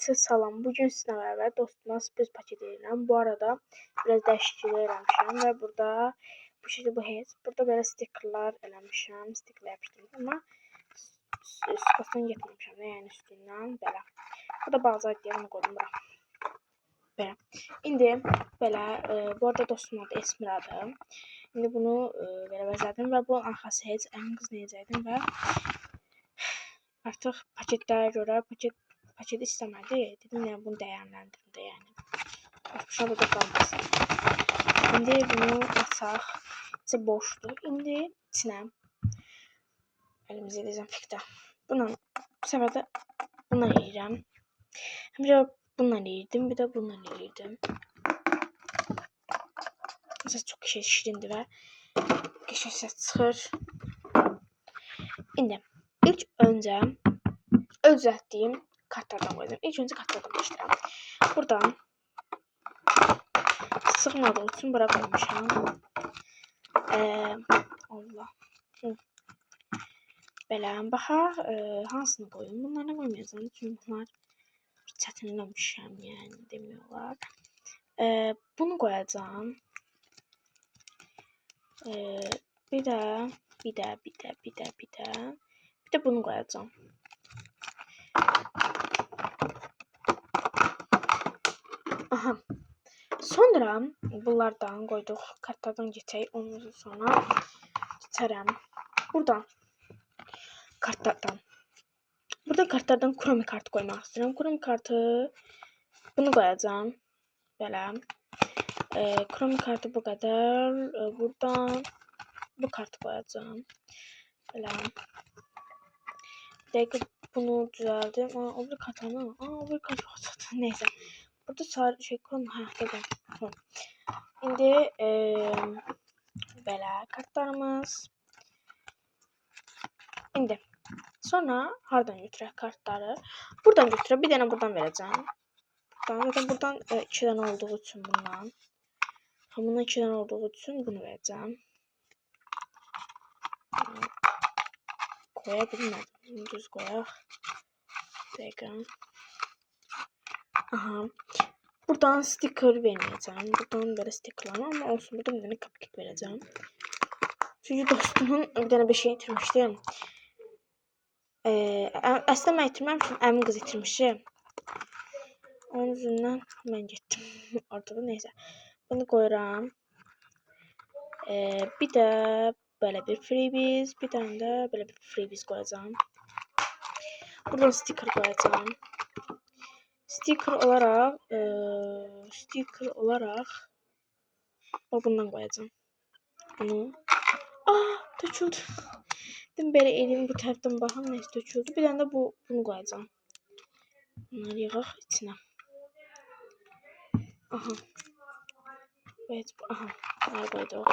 Sizə salam. Bugün sizlə beraber dostuma sürpriz paket edirəm. Bu arada biraz dəyişiklik eləmişəm və burada bu şəkildə bu heç. Burada belə stikerlər eləmişəm. Stikerlər yapışdırmışam amma skostan getməmişəm də, yəni üstündən belə. Bu da balaca deyə bunu qoydum bura. Belə. İndi belə bu arada dostum adı Esmiradır. İndi bunu belə vəzlədim və bu arxası heç əmin qızlayacaqdım və artıq paketlərə görə paket istəmədi. Dedim yəni bunu dəyərləndirim də yəni. Başa burada qalmasın. İndi bunu açaq. İçi boşdur. İndi içinə əlimizi dezinfekta. Bu səfər də bundan yeyirəm. Həmişə bundan yeyirdim, bir də bundan yeyirdim. Mesela çok şirindir və qəşəng səs çıxır. İndi ilk öncə öz düzəltdiyim kartlardan qoyacağım. İlk öncə kartlardan başlayıram. Buradan sığmadığı üçün bura qoymuşam. Allah. Belə baxaq hansını qoyum? Bunları qoymayacağam çünki bunlar çətinləmişəm, yəni demək olar. Bunu qoyacağam. Bir də bunu qoyacağam. Aha. Sonra bunlardan qoyduq kartlardan geçək. Ondan sonra keçərəm. Buradan kartlardan. Burada kartlardan kromi kartı qoymaq istəyirəm. Kromi kartı bunu qoyacağam. Belə. Kromi kartı bu qədər. Buradan bu kartı qoyacağam. Belə. Bir dəqiqə bunu düzəldim. O bir kartını. O bir kart. Neyse. Burada sarı şey kromi. Dedim. İndi belə kartlarımız. İndi sonra hardan götürək kartları? Buradan götürək. Bir dənə buradan verəcəm. Buradan 2 dənə olduğu üçün bundan. Bundan 2 dənə olduğu üçün bunu verəcəm. Koya bilmədim. Düz qoyaq. Dəqiqə. Aha. Buradan sticker verməyəcəm. Buradan belə stickerlar amma olsun. Burada bir dənə cupcake verəcəm. Çünki dostumun bir dənə bir şey itirmişdim. Əslində mən itirməmişim. Əmin qız itirmişdi. Onun yüzündən mən getdim. Ortada neysə. Bunu qoyuram. Bir də belə bir freebies. Bir dənə də belə bir freebies qoyacağım. Buradan sticker qoyacağım. Sticker olarak bundan qoyacağım. Bunu. Töküldü. Dedim belə elimi bu tərəfdən baxım, neysə töküldü. Bir dənə də bunu qoyacağım. Bunları yığaq içinə. Aha. Evet, aha. Bunları qoyduq.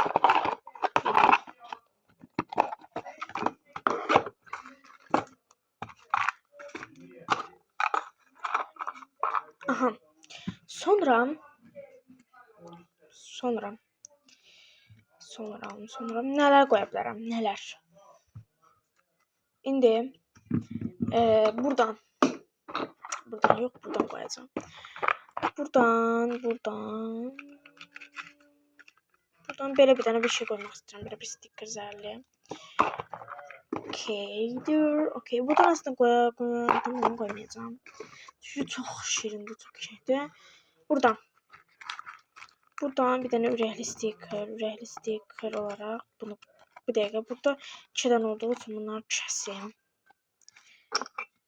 Aha. Sonra nələr qoya bilərəm? Nələr? İndi buradan yox, buradan qoyacağam. Buradan belə bir dənə bir şey qoymaq istəyirəm. Belə bir sticker zərli. Okay. Buradan aslında qoymayacağım. Çünki çox şirindir, çox şeydir. Buradan bir dənə ürəkli sticker olaraq bunu bir dəqiqə burada 2 dənə olduğu üçün bunları kəsəyim.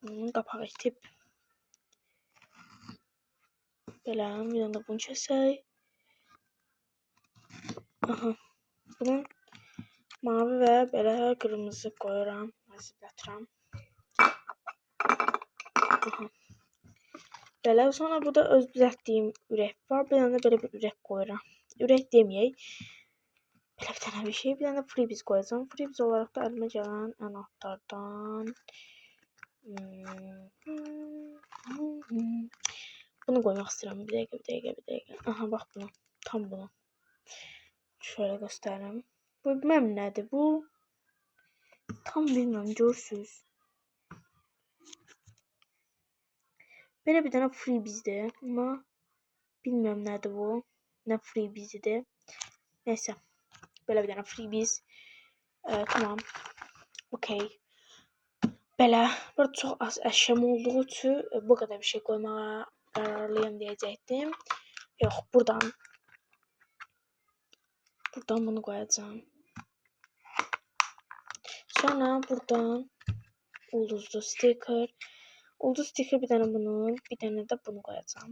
Bunun qapağı itib. Belə bir dənə də bunu kəsək. Aha. Bunun mavi və belə qırmızı qoyuram. Hazırlatıram. Aha. Belə sonra burada öz düzəltdiyim ürək var. Bir dənə də belə bir ürək qoyuram. Ürək deməyək. Belə bir dənə bir şey. Bir dənə də freebies qoyacağım. Freebies olaraq da əlimə gələn anahtardan bunu qoymaq istəyirəm. Bir dəqiqə. Aha, bax bunu. Tam bunu. Şöyle göstereyim. Bu bilmem nədir bu. Tam bilmem, görürsünüz. Belə bir dənə freebizdir. Amma bilmirəm nədir bu. Nə freebizidir. Neyse. Belə bir dənə freebiz. Tamam. Okey. Belə. Burada çox az əşyam olduğu üçün bu qədər bir şey qoymağa qərarlıyam deyəcəkdim. Yox, buradan bunu qoyacağam. Sonra buradan ulduzlu sticker. Ulduz sticker bir dənə bunu, bir dənə də bunu qoyacağam.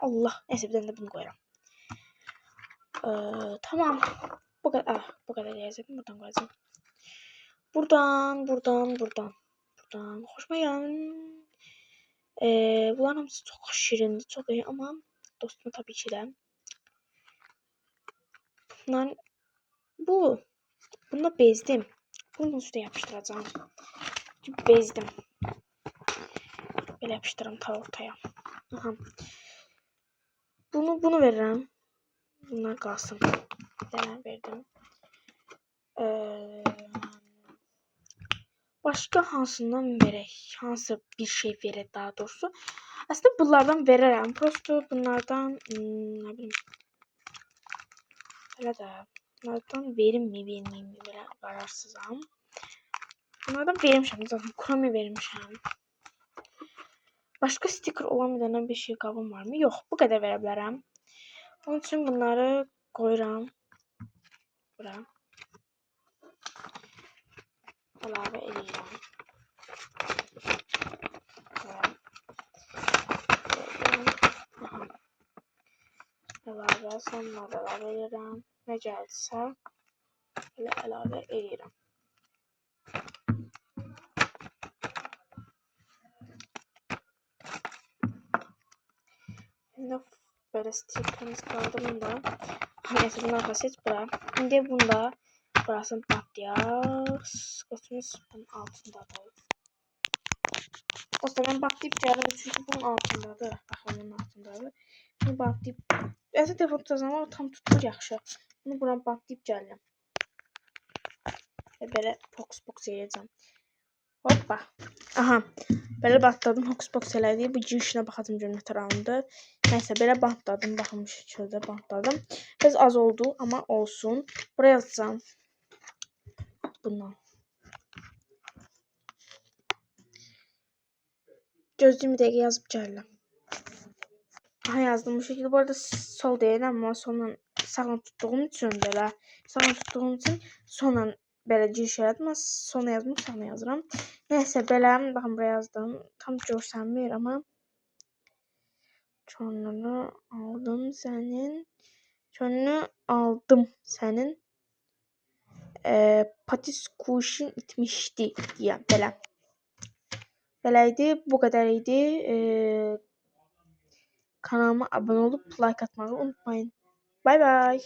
Allah, neyse bir dənə də bunu qoyuram. Tamam. Bu qədər deyəcəkdim. Buradan qoyacağım. Buradan. Xoşuma gələn. Bunların hamısı çox şirindir, çox iyi amma dostuma tabii ki də. Bunda bezdim. Bunu üstə yapışdıracağım. Bezdim. Belə yapışdırıram ta ortaya. Aha. Bunu verirəm. Bunlar qalsın. Bir dənə verdim. Başqa hansından verək? Hansı bir şey verək daha doğrusu? Aslında bunlardan verərəm. Prosto bunlardan nə bilim. Belə də bunlardan verimmi, belə qararsızam. Bunlardan vermişəm. Zaten Chrome vermişəm. Başqa sticker olan bir dənə bir şey qabım varmı? Yox, bu qədər verə bilərəm. Onun üçün bunları qoyuram. Bura. Əlavə edirəm. Əlavə, sonra əlavə edirəm. Nə gəlsə belə əlavə edirəm. İndi böyle stickerimiz kaldı bunda. Neyse bunlar basit bura. Şimdi bunda burasını patlayacağız. Götümüz bunun altındadır. Dostlar ben patlayıp geldim çünkü bunun altındadır. Bakın bunun altındadır. Bunu patlayıp əslində telefon tutacağım ama tam tutmur yaxşı. Bunu buran patlayıp geldim. Ve böyle box yiyeceğim. Hoppa. Aha. Belə bantladım. Hoxbox elədi. Bu girişinə baxacağım görüm nə tərəfində. Nəysə belə bantladım. Baxın bu şəkildə bantladım. Biraz az oldu amma olsun. Buraya yazacağım. Bundan. Gözlüyümü dəqiqə yazıb gəldim. Aha yazdım bu şəkildə. Bu arada sol deyil amma sonla sağla tutduğum üçün belə. Sağla tutduğum üçün sonla belə giriş elədim. Amma sona yazdım, sağla yazıram. Nəysə belə. Baxın buraya yazdım. Tam görsənmir amma. Çönünü aldım senin. Çönünü aldım senin. Patis kuşun itmişti diye belə. Beləydi. Bu qədər idi. Kanalıma abone olup like atmayı unutmayın. Bay bay.